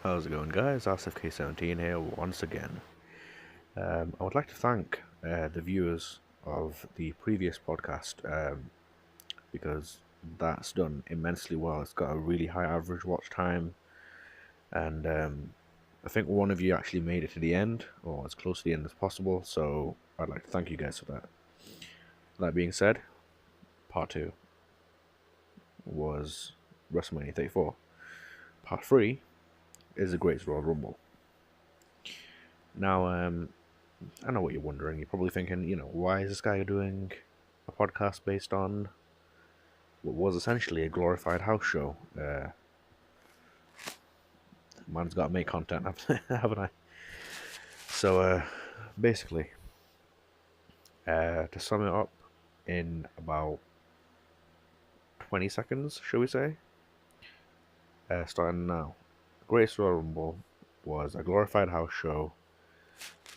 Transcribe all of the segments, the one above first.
How's it going, guys? RSFK17 here once again. I would like to thank the viewers of the previous podcast because that's done immensely well. It's got a really high average watch time, and I think one of you actually made it to the end, or as close to the end as possible, so I'd like to thank you guys for that. That being said, part 2 was WrestleMania 34. Part 3 is the Greatest Royal Rumble. Now, I know what you're wondering. You're probably thinking, why is this guy doing a podcast based on what was essentially a glorified house show? Man's got to make content, haven't I? So, basically, to sum it up in about 20 seconds, shall we say? Starting now. Greatest Royal Rumble was a glorified house show.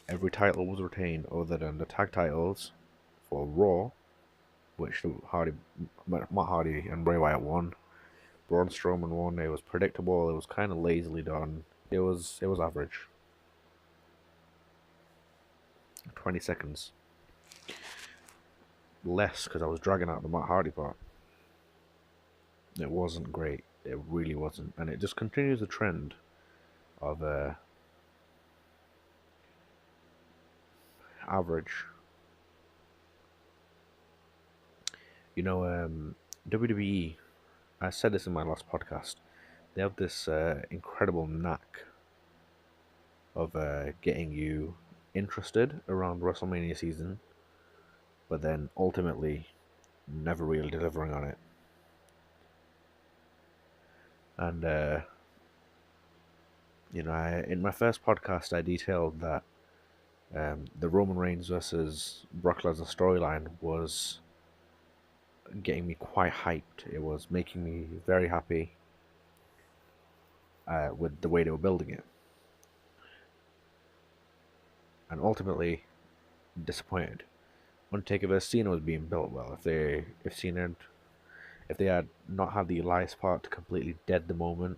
Every title was retained other than the tag titles for Raw, which Matt Hardy and Bray Wyatt won. Braun Strowman won. It was predictable. It was kind of lazily done. It was average. 20 seconds. Less because I was dragging out the Matt Hardy part. It wasn't great. It really wasn't. And it just continues the trend of average. WWE, I said this in my last podcast, they have this incredible knack of getting you interested around WrestleMania season, but then ultimately never really delivering on it. And in my first podcast, I detailed that the Roman Reigns versus Brock Lesnar storyline was getting me quite hyped. It was making me very happy with the way they were building it, and ultimately disappointed. Undertaker vs Cena was being built well. If they had not had the Elias part to completely dead the moment,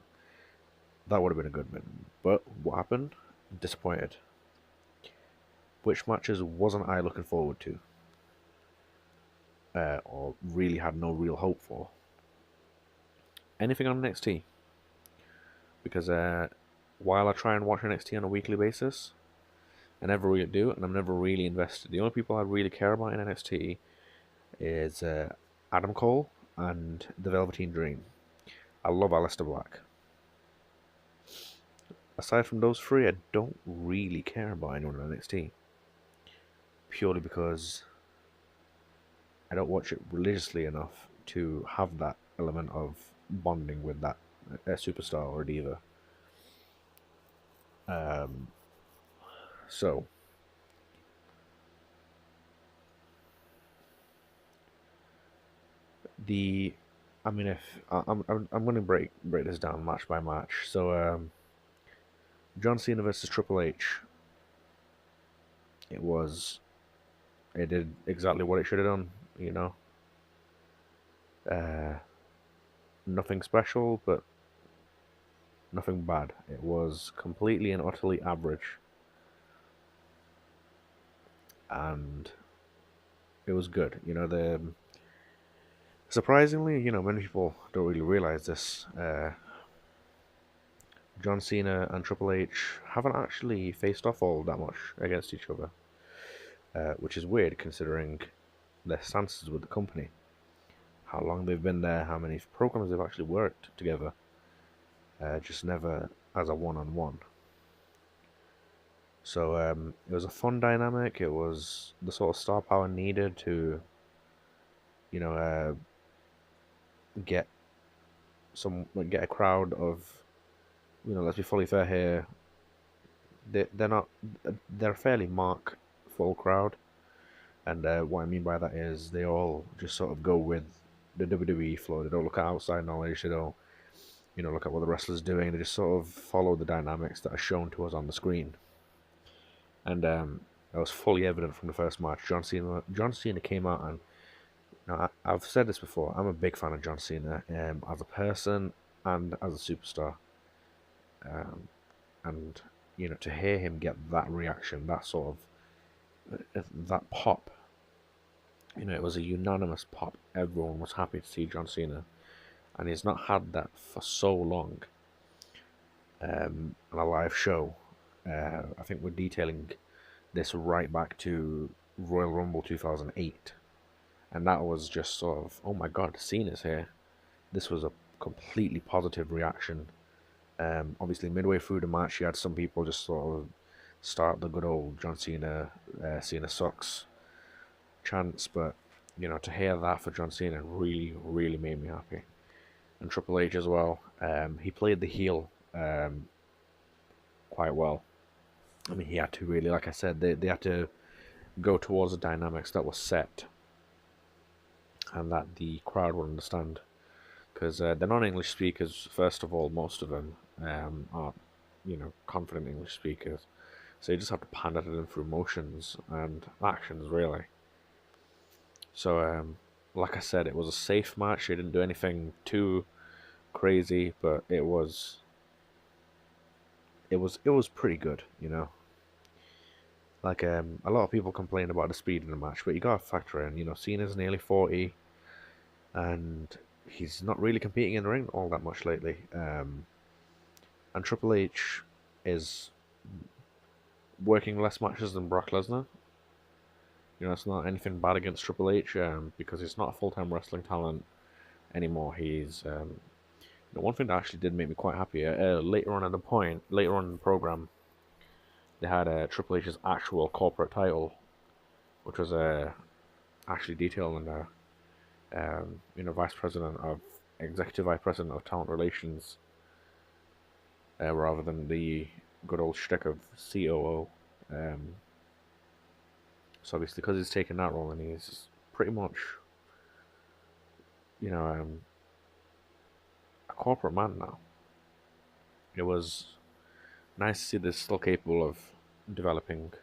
that would have been a good bit. But what happened? Disappointed. Which matches wasn't I looking forward to? Or really had no real hope for? Anything on NXT. Because while I try and watch NXT on a weekly basis, I never really do, and I'm never really invested. The only people I really care about in NXT is Adam Cole and the Velveteen Dream. I love Aleister Black. Aside from those three, I don't really care about anyone in NXT. Purely because I don't watch it religiously enough to have that element of bonding with that superstar or diva. So if I'm going to break this down match by match. So John Cena versus Triple H. It did exactly what it should have done. Nothing special, but nothing bad. It was completely and utterly average, and it was good. Surprisingly, many people don't really realize this. John Cena and Triple H haven't actually faced off all that much against each other, which is weird considering their stances with the company, how long they've been there, how many programs they've actually worked together, just never as a one-on-one. So it was a fun dynamic. It was the sort of star power needed to, get a crowd of, let's be fully fair here. They're a fairly mark full crowd, and what I mean by that is they all just sort of go with the WWE flow. They don't look at outside knowledge. They don't, look at what the wrestler's doing. They just sort of follow the dynamics that are shown to us on the screen. And that was fully evident from the first match. John Cena came out, and I've said this before. I'm a big fan of John Cena as a person and as a superstar. and to hear him get that reaction, that sort of that pop, it was a unanimous pop. Everyone was happy to see John Cena, and he's not had that for so long. On a live show, I think we're detailing this right back to Royal Rumble 2008, and that was just sort of, oh my god, Cena's here. This was a completely positive reaction. Obviously, midway through the match, you had some people just sort of start the good old John Cena, Cena sucks chants, but to hear that for John Cena really, really made me happy. And Triple H as well. He played the heel quite well. I mean, he had to really, like I said, they had to go towards the dynamics that was set and that the crowd would understand. Because they're non-English speakers, first of all, most of them aren't, confident English speakers. So you just have to pander to them through motions and actions, really. So, like I said, it was a safe match. It didn't do anything too crazy, but it was pretty good, Like a lot of people complain about the speed of the match, but you gotta factor in, Cena's nearly 40, and he's not really competing in the ring all that much lately. And Triple H is working less matches than Brock Lesnar. It's not anything bad against Triple H, because he's not a full-time wrestling talent anymore. He's one thing that actually did make me quite happy. Later on in the program, they had Triple H's actual corporate title, which was actually detailed in the executive vice president of talent relations, rather than the good old shtick of COO. So obviously, because he's taken that role, and he's pretty much, a corporate man now. It was nice to see this still capable of developing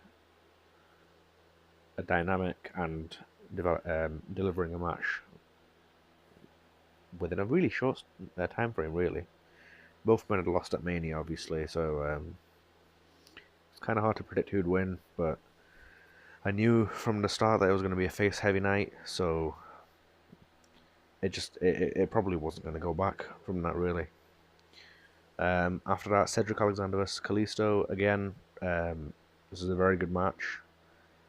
a dynamic and delivering a match within a really short time frame, really. Both men had lost at Mania, obviously, so it's kind of hard to predict who'd win, but I knew from the start that it was going to be a face-heavy night, so it probably wasn't going to go back from that, really. After that, Cedric Alexander vs. Kalisto. Again, this is a very good match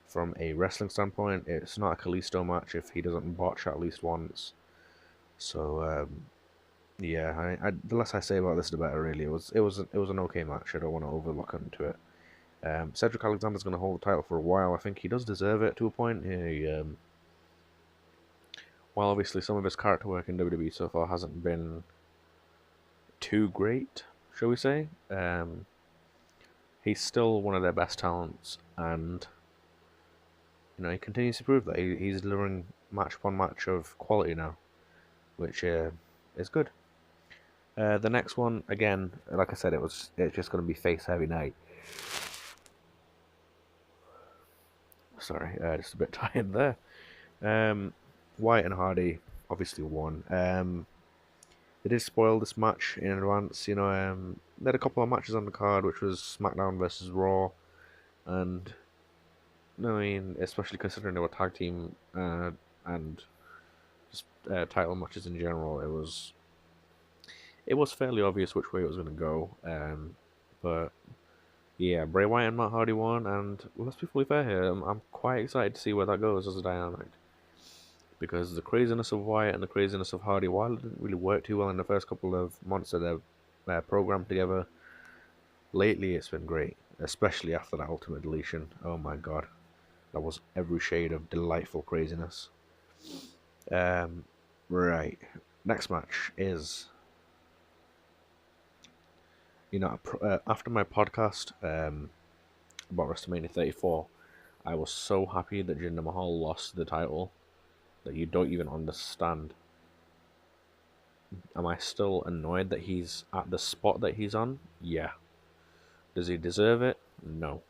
from a wrestling standpoint. It's not a Kalisto match if he doesn't botch at least once. So, yeah, the less I say about this, the better, really. It was an okay match. I don't want to overlook into it. Cedric Alexander's going to hold the title for a while. I think he does deserve it to a point. While obviously some of his character work in WWE so far hasn't been too great, shall we say, he's still one of their best talents, and he continues to prove that he's delivering match upon match of quality now, which is good. The next one, again, like I said, it's just going to be face heavy night. Sorry, just a bit tired there. Wyatt and Hardy obviously won. They did spoil this match in advance. They had a couple of matches on the card, which was SmackDown versus Raw, and especially considering they were tag team and just title matches in general, it was fairly obvious which way it was going to go. But yeah, Bray Wyatt and Matt Hardy won, and let's be fully fair here, I'm quite excited to see where that goes as a dynamic. Because the craziness of Wyatt and the craziness of Hardy, while it didn't really work too well in the first couple of months of their program together, lately it's been great, especially after that Ultimate Deletion. Oh my god, that was every shade of delightful craziness. Right, next match is, after my podcast about WrestleMania 34, I was so happy that Jinder Mahal lost the title that you don't even understand. Am I still annoyed that he's at the spot that he's on? Yeah. Does he deserve it? No.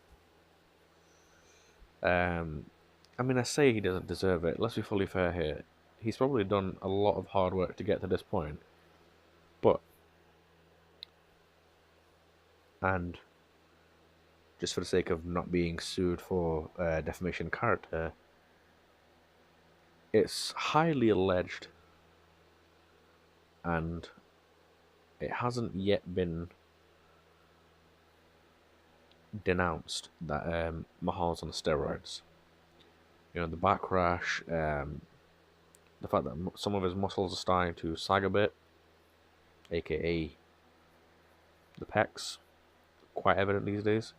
I say he doesn't deserve it. Let's be fully fair here. He's probably done a lot of hard work to get to this point. But And just for the sake of not being sued for defamation of character, it's highly alleged, and it hasn't yet been denounced that Mahal's on steroids. You know, the backlash, the fact that some of his muscles are starting to sag a bit, aka the pecs, quite evident these days.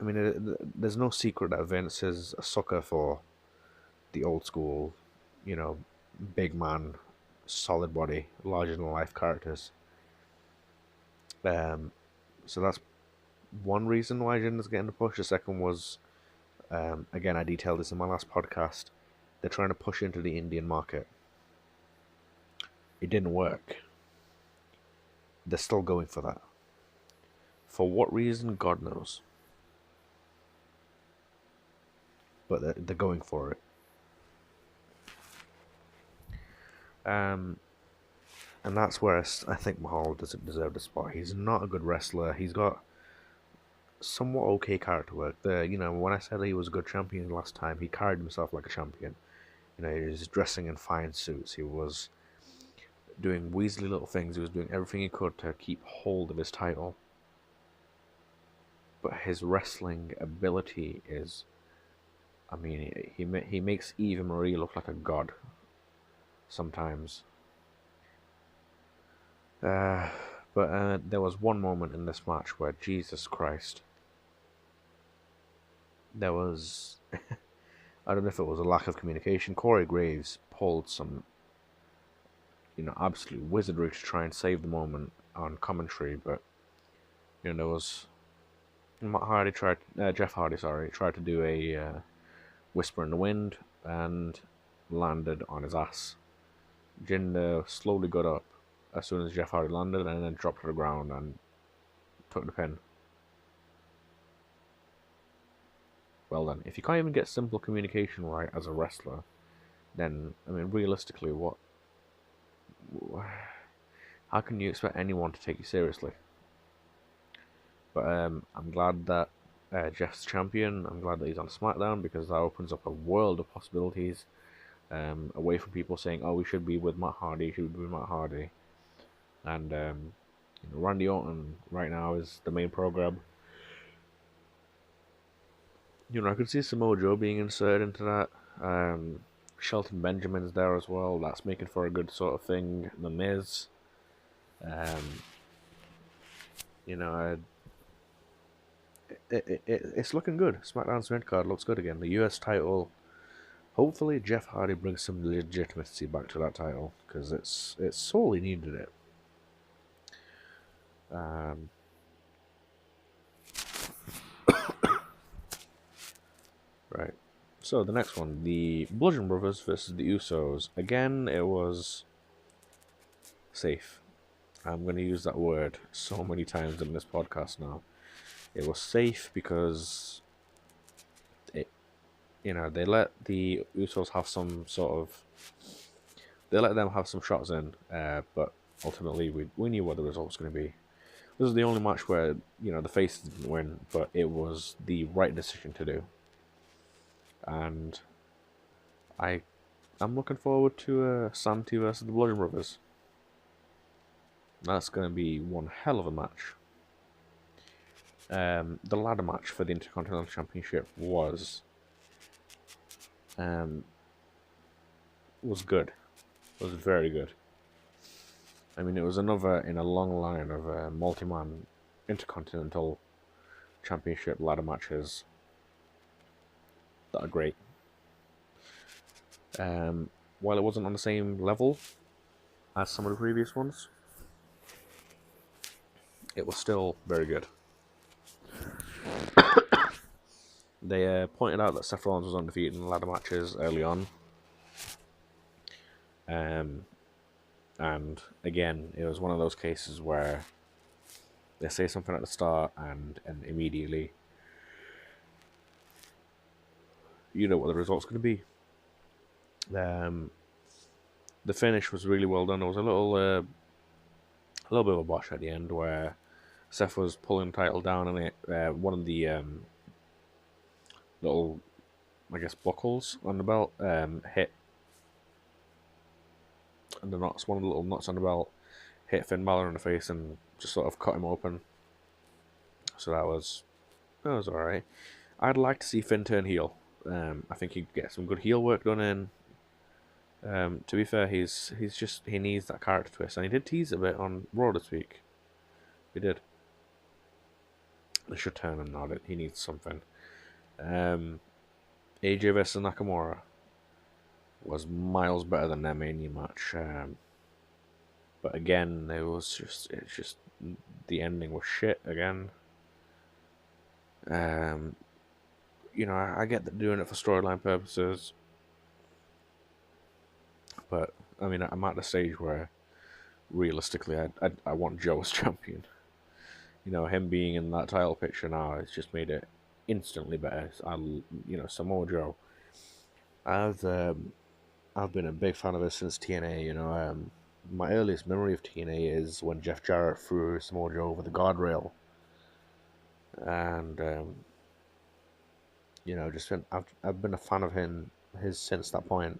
I mean, there's no secret that Vince is a sucker for the old school, you know, big man, solid body, larger than life characters. So that's one reason why Jinder's getting the push. The second was, again, I detailed this in my last podcast. They're trying to push into the Indian market. It didn't work. They're still going for that. For what reason, God knows. But they're going for it. And that's where I think Mahal doesn't deserve the spot. He's not a good wrestler. He's got somewhat okay character work. When I said he was a good champion last time, he carried himself like a champion. You know, he was dressing in fine suits. He was doing weaselly little things. He was doing everything he could to keep hold of his title. But his wrestling ability is, I mean, he makes Eva Marie look like a god sometimes. But there was one moment in this match where, Jesus Christ, there was, I don't know if it was a lack of communication. Corey Graves pulled some, absolute wizardry to try and save the moment on commentary, but, there was, Jeff Hardy tried to do a whisper in the wind and landed on his ass. Jinder slowly got up as soon as Jeff Hardy landed and then dropped to the ground and took the pin. Well then, if you can't even get simple communication right as a wrestler, then, I mean, realistically, how can you expect anyone to take you seriously? But I'm glad that Jeff's champion. I'm glad that he's on SmackDown, because that opens up a world of possibilities, away from people saying, "Oh, we should be with Matt Hardy, and Randy Orton right now is the main program. I could see Samoa Joe being inserted into that. Shelton Benjamin's there as well. That's making for a good sort of thing. The Miz. It's looking good. SmackDown's mid card looks good again. The US title. Hopefully, Jeff Hardy brings some legitimacy back to that title, because it's sorely needed it. Right. So the next one, the Bludgeon Brothers versus the Usos. Again, it was safe. I'm going to use that word so many times in this podcast now. It was safe because they let the Usos have some sort of, they let them have some shots in, but ultimately we knew what the result was going to be. This is the only match where the faces didn't win, but it was the right decision to do. And I'm looking forward to Santi versus the Bludgeon Brothers. That's going to be one hell of a match. The ladder match for the Intercontinental Championship was good. Was very good. I mean, it was another in a long line of multi-man Intercontinental Championship ladder matches that are great. While it wasn't on the same level as some of the previous ones, it was still very good. They pointed out that Seth Rollins was undefeated in the ladder matches early on. And again, it was one of those cases where they say something at the start and immediately you know what the result's going to be. The finish was really well done. There was a little a little bit of a botch at the end where Seth was pulling the title down and one of the little, I guess, buckles on the belt hit, and one of the little knots on the belt hit Finn Balor in the face and just sort of cut him open. So that was alright. I'd like to see Finn turn heel. I think he'd get some good heel work done in. To be fair, he needs that character twist, and he did tease a bit on Raw this week. He did. They should turn him now. He needs something. AJ vs Nakamura was miles better than their Mania match. But again, it's just the ending was shit again. You know, I get that doing it for storyline purposes, but I mean, I'm at the stage where realistically, I want Joe as champion. You know, him being in that title picture now, it's just made it instantly better. Samoa Joe. I've been a big fan of it since TNA. You know, my earliest memory of TNA is when Jeff Jarrett threw Samoa Joe over the guardrail, and you know, I've been a fan of his since that point.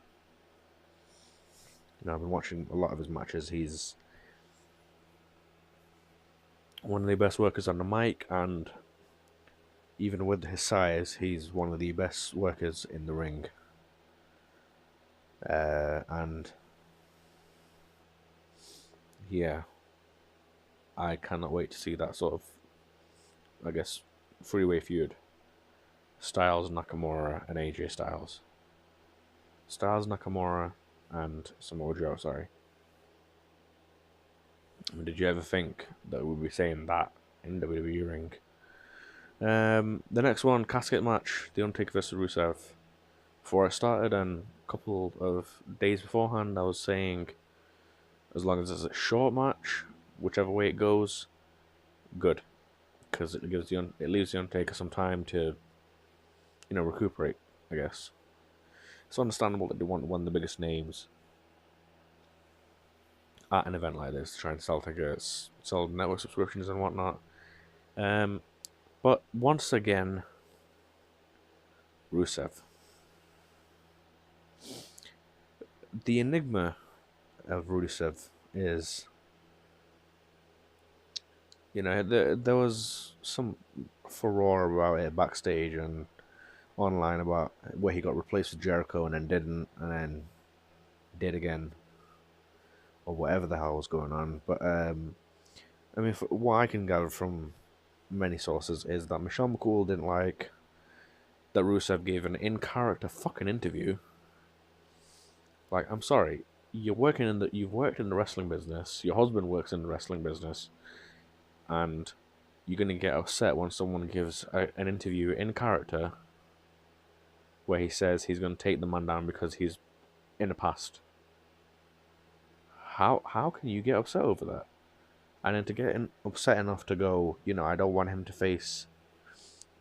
You know, I've been watching a lot of his matches. He's one of the best workers on the mic, and even with his size, he's one of the best workers in the ring. And yeah, I cannot wait to see that sort of, I guess, three-way feud. Styles, Nakamura, and AJ Styles. Styles, Nakamura, and Samoa Joe, sorry. I mean, did you ever think that we'd be saying that in WWE ring? The next one, casket match, The Undertaker vs. Rusev. Before I started, and a couple of days beforehand, I was saying, as long as it's a short match, whichever way it goes, good, because it leaves the Undertaker some time to, you know, recuperate. I guess it's understandable that they want one of the biggest names at an event like this to try and sell tickets, sell network subscriptions and whatnot. But once again, Rusev. The enigma of Rusev is, you know, there was some furore about it backstage and online about where he got replaced with Jericho and then didn't, and then did again, or whatever the hell was going on. But I mean, what I can gather from many sources is that Michelle McCool didn't like that Rusev gave an in-character fucking interview. Like, I'm sorry, you've worked in the wrestling business. Your husband works in the wrestling business, and you're gonna get upset when someone gives an interview in character where he says he's gonna take the man down because he's in the past. How can you get upset over that? And then to get upset enough to go, you know, I don't want him to face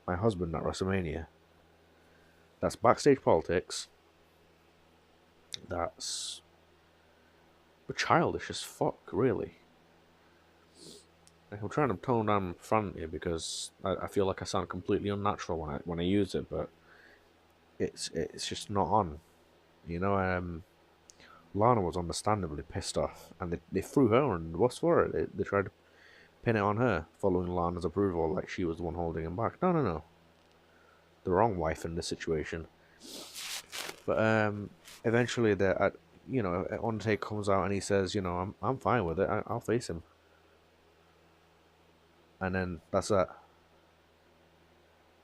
my husband at WrestleMania. That's backstage politics. That's childish as fuck, really. Like, I'm trying to tone down front here because I feel like I sound completely unnatural when I use it, but it's just not on. You know, Lana was understandably pissed off, and they threw her on the bus for it. They tried to pin it on her, following Lana's approval, like she was the one holding him back. No. The wrong wife in this situation. But eventually, Undertaker comes out and he says, you know, I'm fine with it. I'll face him. And then that's that.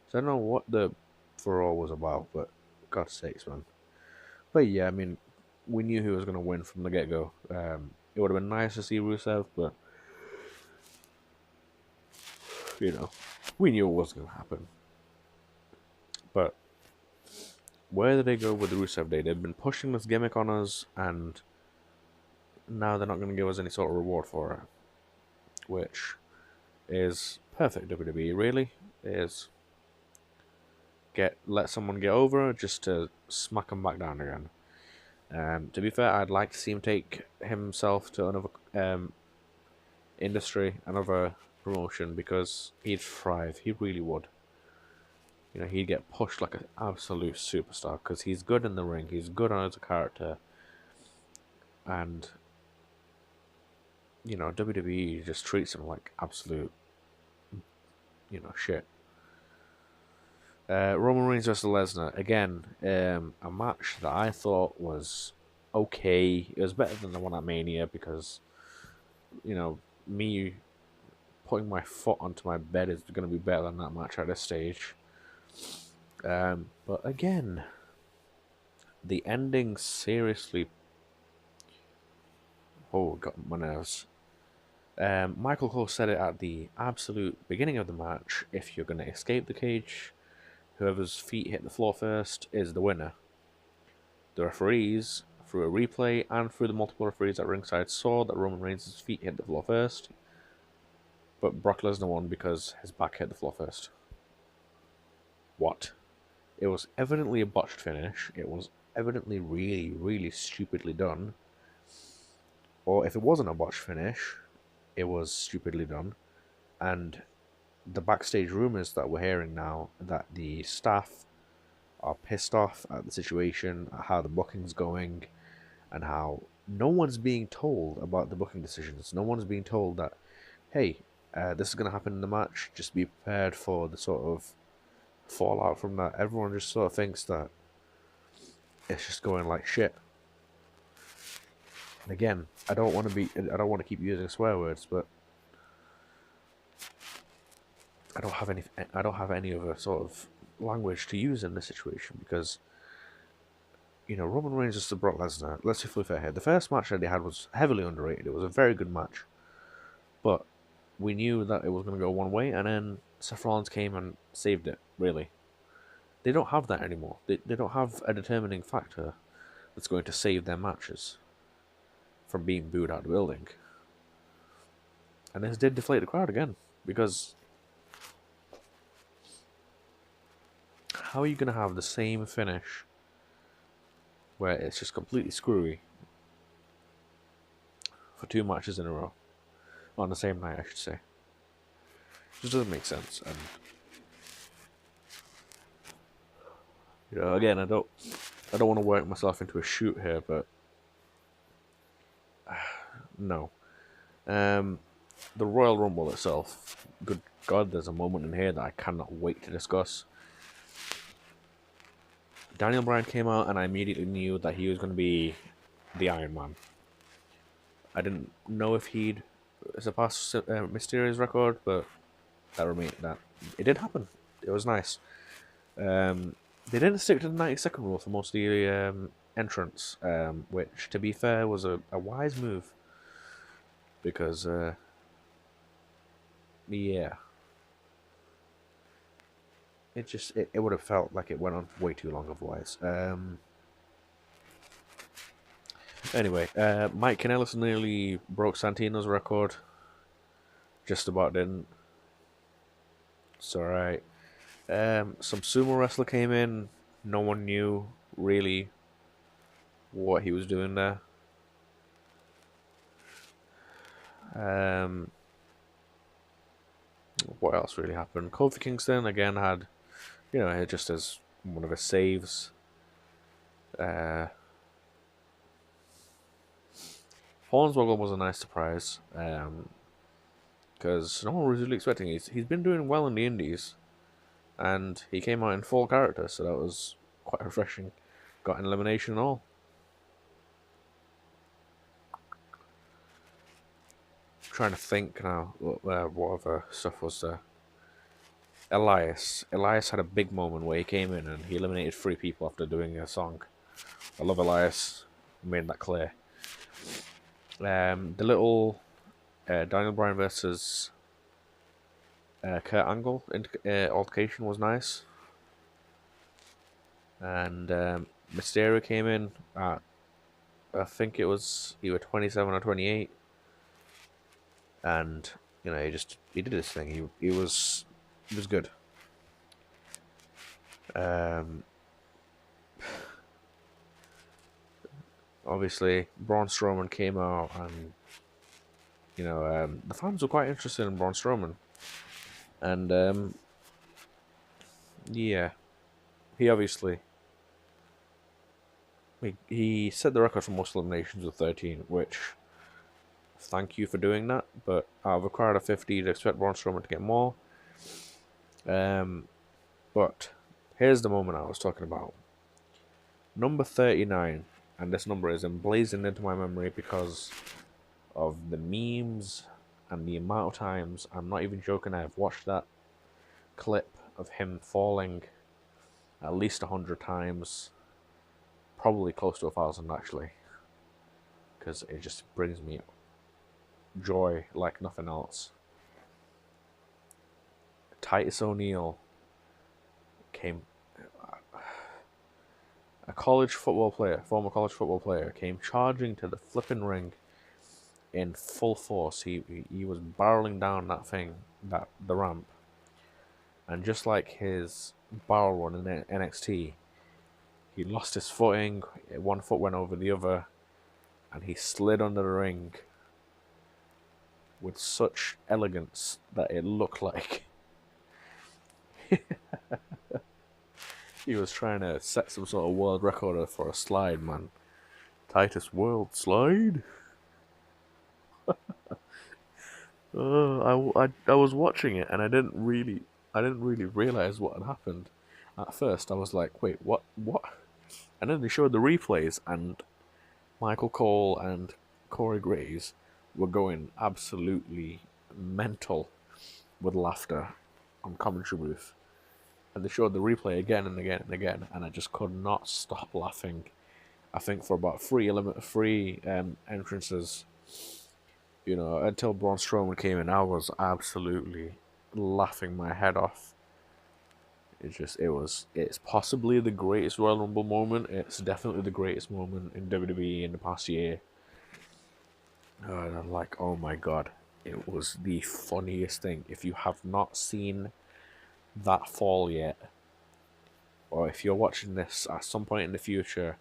So I don't know what the furore was about, but God's sakes, man. But yeah, I mean, we knew who was going to win from the get-go. It would have been nice to see Rusev, but, you know, we knew it was going to happen. But where did they go with the Rusev Day? They've been pushing this gimmick on us, and now they're not going to give us any sort of reward for it. Which is perfect WWE, really. Is let someone get over just to smack them back down again. To be fair, I'd like to see him take himself to industry, another promotion, because he'd thrive. He really would. You know, he'd get pushed like an absolute superstar because he's good in the ring. He's good on as a character, and you know, WWE just treats him like absolute, you know, shit. Roman Reigns versus Lesnar again. A match that I thought was okay. It was better than the one at Mania because you know me putting my foot onto my bed is going to be better than that match at this stage. But again, the ending seriously, got my nerves. Michael Cole said it at the absolute beginning of the match. If you're going to escape the cage, whoever's feet hit the floor first is the winner. The referees, through a replay and through the multiple referees at ringside, saw that Roman Reigns' feet hit the floor first, but Brock Lesnar won because his back hit the floor first. What? It was evidently a botched finish. It was evidently really, really stupidly done. Or if it wasn't a botched finish, it was stupidly done. And the backstage rumors that we're hearing now that the staff are pissed off at the situation, at how the booking's going, and how no one's being told about the booking decisions. No one's being told that, hey, this is going to happen in the match. Just be prepared for the sort of fallout from that. Everyone just sort of thinks that it's just going like shit. And again, I don't want to keep using swear words, but I don't have any other sort of language to use in this situation because, you know, Roman Reigns versus Brock Lesnar. Let's be fully fair here. The first match that they had was heavily underrated. It was a very good match, but we knew that it was going to go one way, and then Seth Rollins came and saved it. Really, they don't have that anymore. They don't have a determining factor that's going to save their matches from being booed out of the building. And this did deflate the crowd again, because how are you going to have the same finish where it's just completely screwy for two matches in a row? On the same night, I should say. It just doesn't make sense. And, you know, again, I don't want to work myself into a shoot here, but no. The Royal Rumble itself, good God, there's a moment in here that I cannot wait to discuss. Daniel Bryan came out, and I immediately knew that he was going to be the Iron Man. I didn't know if he'd surpass Mysterio's record, but that it did happen. It was nice. They didn't stick to the 90-second rule for most of the entrance, which, to be fair, was a wise move. Because, yeah. It would have felt like it went on way too long otherwise. Anyway, Mike Kanellis nearly broke Santino's record. Just about didn't. It's alright. Some sumo wrestler came in. No one knew really what he was doing there. What else really happened? Kofi Kingston again had, you know, just as one of his saves. Hornswoggle was a nice surprise, because no one was really expecting it. He's been doing well in the indies, and he came out in full character, so that was quite refreshing. Got an elimination and all. I'm trying to think now what other stuff was there. Elias had a big moment where he came in and he eliminated 3 people after doing a song. I love Elias. Made that clear. The little Daniel Bryan versus Kurt Angle altercation was nice. And Mysterio came in at, I think it was either 27 or 28. And, you know, he did his thing. He was good. Obviously, Braun Strowman came out and The fans were quite interested in Braun Strowman, and yeah, he obviously he set the record for most eliminations with 13, which thank you for doing that. But out of a crowd of 50, you'd expect Braun Strowman to get more. But here's the moment I was talking about. Number 39, and this number is emblazoned into my memory because of the memes and the amount of times, I'm not even joking, I have watched that clip of him falling at least 100 times, probably close to 1,000 actually, because it just brings me joy like nothing else. Titus O'Neil came, a college football player, former college football player, came charging to the flipping ring in full force. He was barreling down that thing, the ramp, and just like his barrel run in NXT, he lost his footing. One foot went over the other, and he slid under the ring with such elegance that it looked like he was trying to set some sort of world record for a slide, man. Titus World Slide. I was watching it and I didn't really realize what had happened. At first, I was like, "Wait, what? What?" And then they showed the replays, and Michael Cole and Corey Graves were going absolutely mental with laughter on commentary booth. And they showed the replay again and again and again, and I just could not stop laughing. I think for about three entrances, until Braun Strowman came in, I was absolutely laughing my head off. It's possibly the greatest Royal Rumble moment. It's definitely the greatest moment in WWE in the past year. And I'm like, oh my god, it was the funniest thing. If you have not seen that fall yet, or if you're watching this at some point in the future,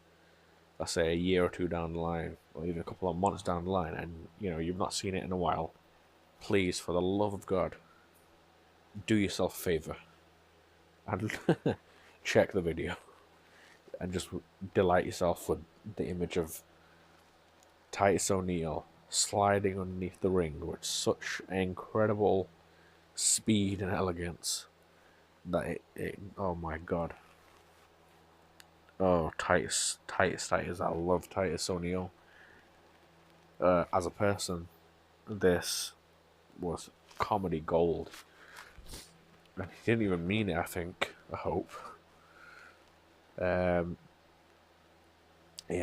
let's say a year or two down the line, or even a couple of months down the line, and you've not seen it in a while, please, for the love of God, do yourself a favor and check the video and just delight yourself with the image of Titus O'Neil sliding underneath the ring with such incredible speed and elegance that oh my god. Oh, Titus. I love Titus O'Neil. As a person, this was comedy gold. And he didn't even mean it, I hope. Yeah,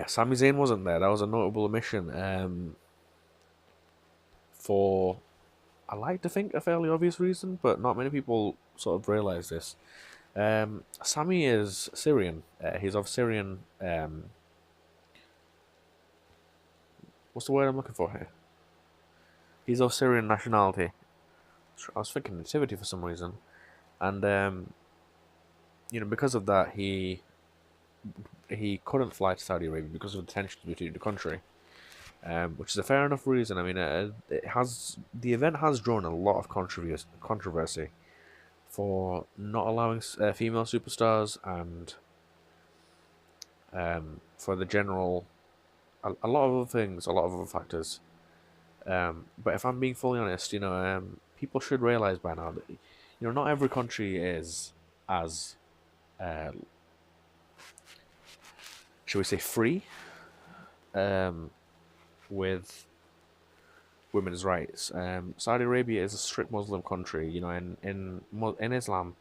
Sami Zayn wasn't there. That was a notable omission. For, I like to think, a fairly obvious reason, but not many people sort of realise this. Sami is Syrian. He's of Syrian. What's the word I'm looking for here? He's of Syrian nationality. I was thinking nativity for some reason, and because of that, he couldn't fly to Saudi Arabia because of the tensions between the country, which is a fair enough reason. I mean, the event has drawn a lot of controversy for not allowing female superstars and for the general a lot of other things, a lot of other factors. But if I'm being fully honest, people should realize by now that not every country is as shall we say free with women's rights. Saudi Arabia is a strict Muslim country. In Islam,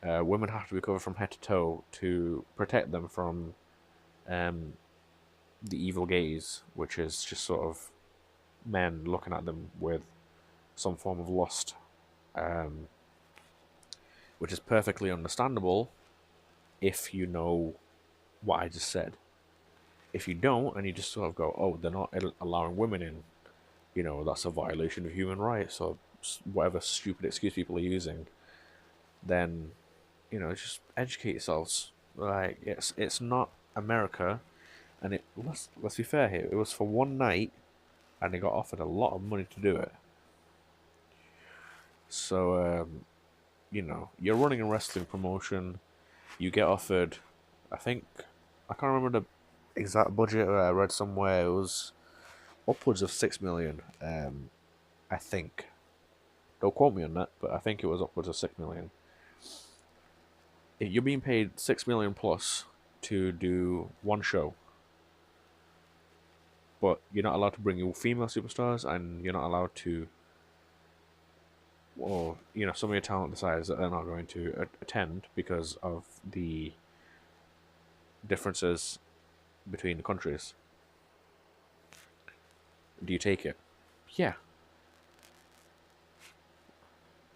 women have to be covered from head to toe to protect them from the evil gaze, which is just sort of men looking at them with some form of lust, which is perfectly understandable if you know what I just said. If you don't, and you just sort of go, oh, they're not allowing women in, that's a violation of human rights, or whatever stupid excuse people are using, then, just educate yourselves. Like, it's not America, and let's be fair here, it was for one night, and he got offered a lot of money to do it. So, you're running a wrestling promotion, you get offered, I can't remember the exact budget. I read somewhere it was upwards of 6 million. I think. Don't quote me on that, but I think it was upwards of 6 million. You're being paid 6 million plus to do one show, but you're not allowed to bring your female superstars, and you're not allowed to, or some of your talent decides that they're not going to attend because of the differences between the countries. Do you take it? Yeah.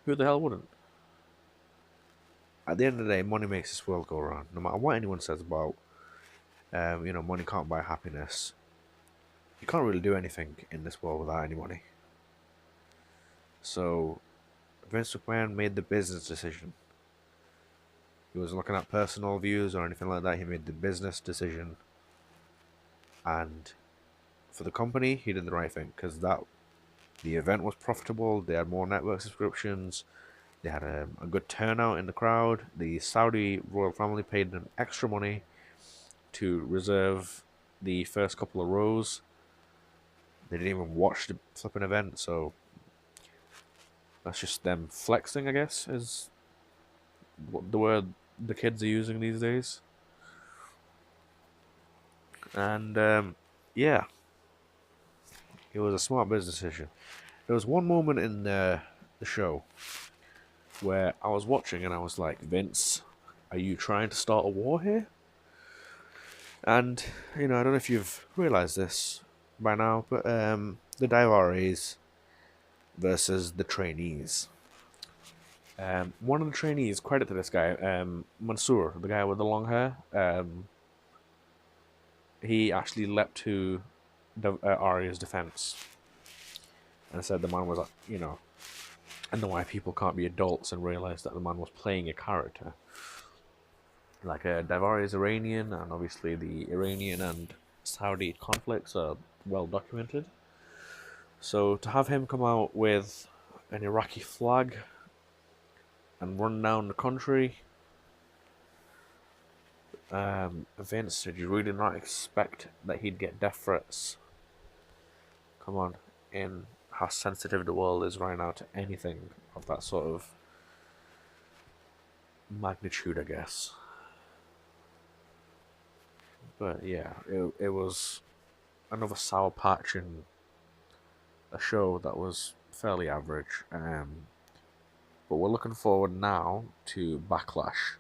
Who the hell wouldn't? At the end of the day, money makes this world go round. No matter what anyone says about, money can't buy happiness. You can't really do anything in this world without any money. So, Vince McMahon made the business decision. He wasn't looking at personal views or anything like that. He made the business decision, and for the company, he did the right thing because the event was profitable. They had more network subscriptions. They had a good turnout in the crowd. The Saudi royal family paid them extra money to reserve the first couple of rows. They didn't even watch the flipping event, so that's just them flexing, I guess, is what the word the kids are using these days. And yeah, it was a smart business decision. There was one moment in the show where I was watching and I was like, Vince, are you trying to start a war here? And, I don't know if you've realised this by now, but the Divaris versus the trainees. One of the trainees, credit to this guy, Mansoor, the guy with the long hair, he actually leapt to Arya's defense and said the man was, I know why people can't be adults and realize that the man was playing a character. Like, Daivari is Iranian, and obviously the Iranian and Saudi conflicts are well documented. So to have him come out with an Iraqi flag and run down the country, Vince, did you really not expect that he'd get death threats? Come on, in how sensitive the world is right now to anything of that sort of magnitude, I guess. But yeah, it was another sour patch in a show that was fairly average. But we're looking forward now to Backlash.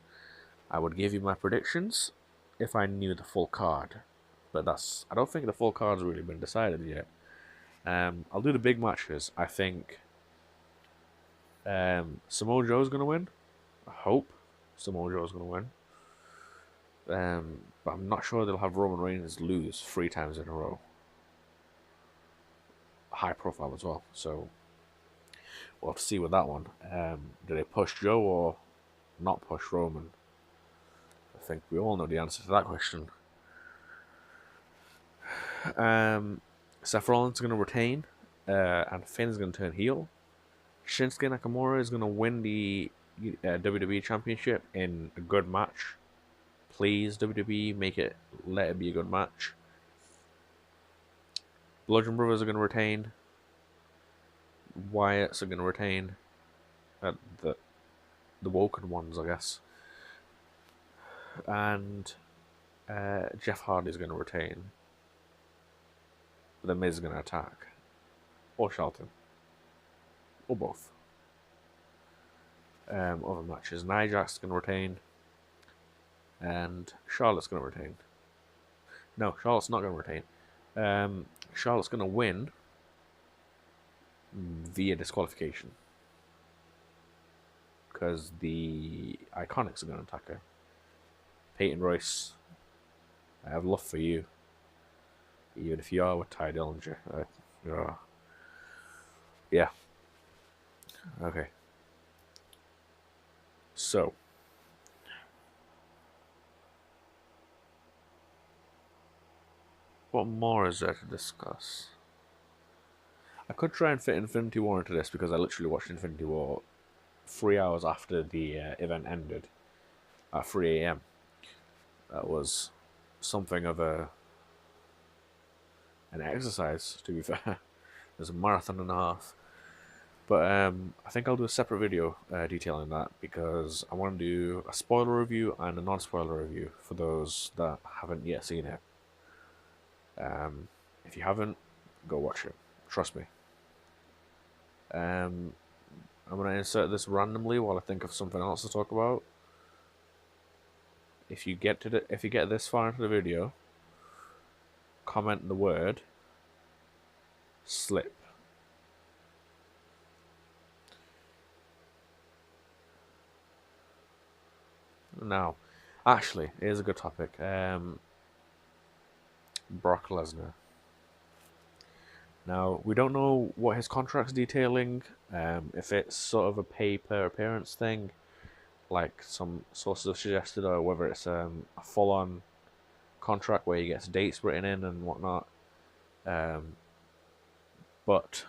I would give you my predictions if I knew the full card, but I don't think the full card's really been decided yet. I'll do the big matches. I think Samoa Joe's gonna win. I hope Samoa Joe's gonna win. But I'm not sure they'll have Roman Reigns lose 3 times in a row. High profile as well, so we'll have to see with that one. Do they push Joe or not push Roman? I think we all know the answer to that question. Seth Rollins is going to retain, and Finn's going to turn heel. Shinsuke Nakamura is going to win the WWE Championship in a good match. Please, WWE, let it be a good match. Bludgeon Brothers are going to retain. Wyatts are going to retain. The Woken ones, I guess. And Jeff Hardy is going to retain. The Miz is going to attack. Or Shelton. Or both. Other matches. Nia Jax is going to retain. And Charlotte's going to retain. No, Charlotte's not going to retain. Charlotte's going to win via disqualification. Because the Iconics are going to attack her. Peyton Royce, I have love for you. Even if you are with Ty Dillinger. Yeah. Okay. So. What more is there to discuss? I could try and fit Infinity War into this because I literally watched Infinity War 3 hours after the event ended at 3 a.m. That was something of an exercise, to be fair. It was a marathon and a half. But I think I'll do a separate video detailing that because I want to do a spoiler review and a non-spoiler review for those that haven't yet seen it. If you haven't, go watch it. Trust me. I'm gonna insert this randomly while I think of something else to talk about. If you get this far into the video, comment the word slip. Now, actually, here's a good topic. Brock Lesnar. Now, we don't know what his contract's detailing, if it's sort of a pay-per-appearance thing, like some sources have suggested, or whether it's a full-on contract where he gets dates written in and whatnot. But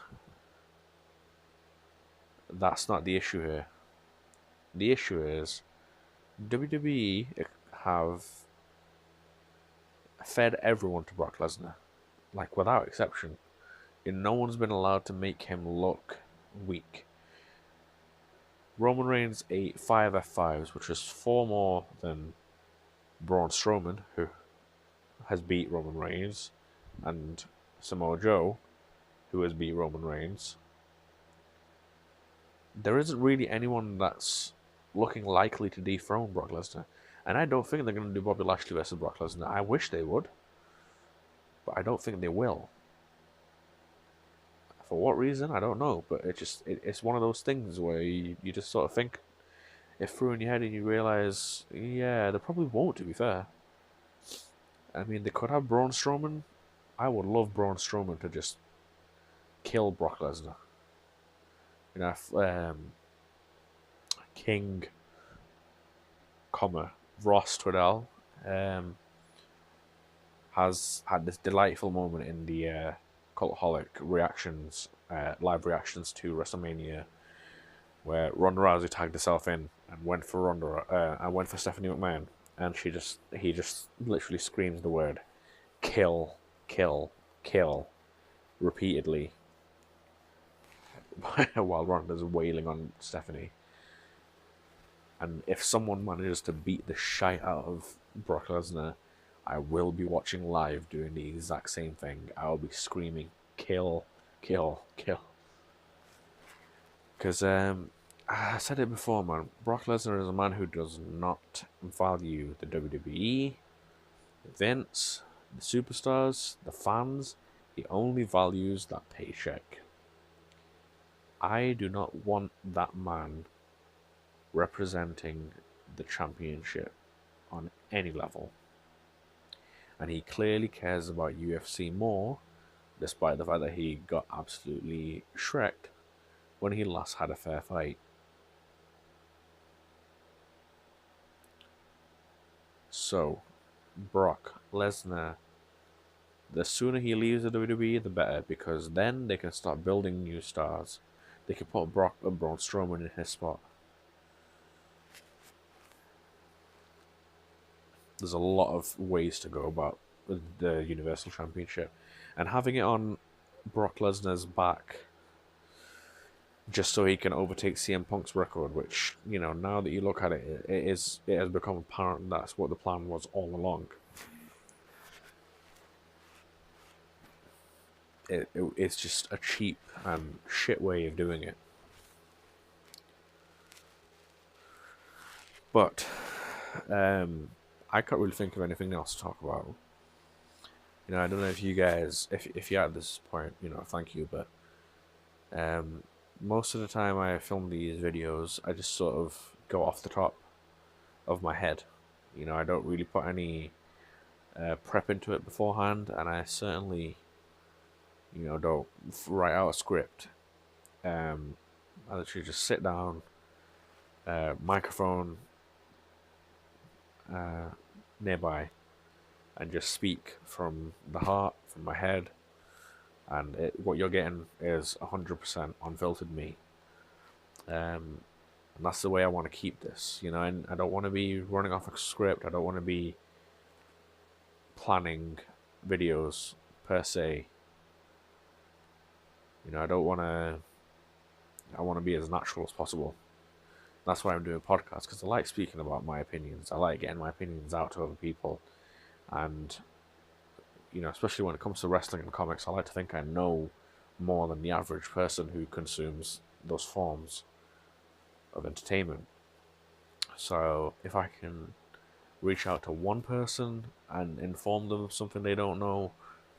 that's not the issue here. The issue is WWE have fed everyone to Brock Lesnar, like without exception. And no one's been allowed to make him look weak. Roman Reigns ate 5 F5s, which is 4 more than Braun Strowman, who has beat Roman Reigns, and Samoa Joe, who has beat Roman Reigns. There isn't really anyone that's looking likely to dethrone Brock Lesnar. And I don't think they're going to do Bobby Lashley versus Brock Lesnar. I wish they would, but I don't think they will. For what reason, I don't know, but it's one of those things where you just sort of think it through in your head and you realise, yeah, they probably won't, to be fair. I mean, they could have Braun Strowman. I would love Braun Strowman to just kill Brock Lesnar. You know, if, King, Ross Twiddell has had this delightful moment in the Cultaholic reactions, live reactions to WrestleMania, where Ronda Rousey tagged herself in and went for Stephanie McMahon, and he just literally screams the word "kill, kill, kill" repeatedly while Ronda's wailing on Stephanie. And if someone manages to beat the shite out of Brock Lesnar, I will be watching live doing the exact same thing. I'll be screaming, kill, kill, kill. Because, I said it before, man. Brock Lesnar is a man who does not value the WWE, Vince, the superstars, the fans. He only values that paycheck. I do not want that man representing the championship on any level. And he clearly cares about UFC more, despite the fact that he got absolutely shreked when he last had a fair fight. So, Brock Lesnar, the sooner he leaves the WWE, the better, because then they can start building new stars. They can put Braun Strowman in his spot. There's a lot of ways to go about the Universal Championship, and having it on Brock Lesnar's back just so he can overtake CM Punk's record, which, you know, now that you look at it, it has become apparent that's what the plan was all along. It's just a cheap and shit way of doing it. But I can't really think of anything else to talk about. You know, I don't know if you guys, if you're at this point, you know, thank you, but most of the time I film these videos, I just sort of go off the top of my head. You know, I don't really put any prep into it beforehand, and I certainly, you know, don't write out a script. I literally just sit down, microphone nearby, and just speak from the heart, from my head, and what you're getting is 100% unfiltered me. And that's the way I want to keep this, you know. And I don't want to be running off a script. I don't want to be planning videos per se. You know, I don't want to. I want to be as natural as possible. That's why I'm doing podcasts, because I like speaking about my opinions. I like getting my opinions out to other people, and you know, especially when it comes to wrestling and comics, I like to think I know more than the average person who consumes those forms of entertainment. So if I can reach out to one person and inform them of something they don't know,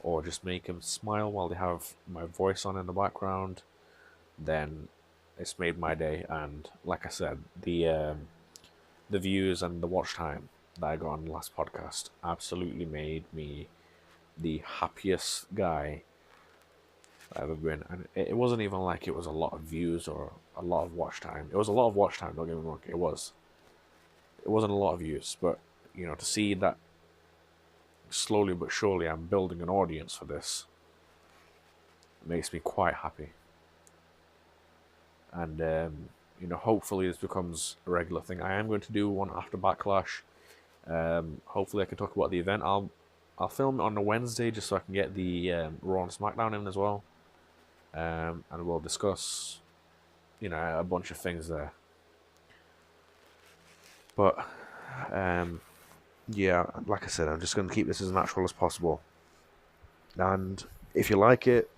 or just make them smile while they have my voice on in the background, then it's made my day. And like I said, the views and the watch time that I got on the last podcast absolutely made me the happiest guy I've ever been. And it wasn't even like it was a lot of views or a lot of watch time. It was a lot of watch time, don't get me wrong. It was. It wasn't a lot of views, but you know, to see that slowly but surely I'm building an audience for this makes me quite happy. And you know, hopefully this becomes a regular thing. I am going to do one after Backlash. Hopefully I can talk about the event. I'll film it on a Wednesday just so I can get the Raw and SmackDown in as well. And we'll discuss, you know, a bunch of things there. But yeah, like I said, I'm just going to keep this as natural as possible. And if you like it,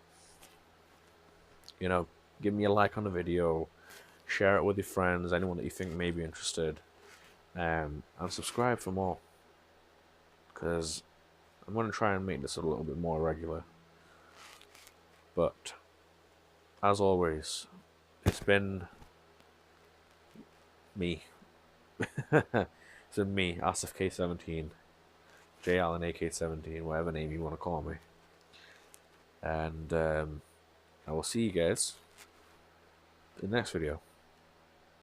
you know, give me a like on the video, share it with your friends, anyone that you think may be interested, and subscribe for more, because I'm going to try and make this a little bit more regular. But as always, it's been me. It's been me, Asif K17, J Allen AK17, whatever name you want to call me. And I will see you guys in the next video.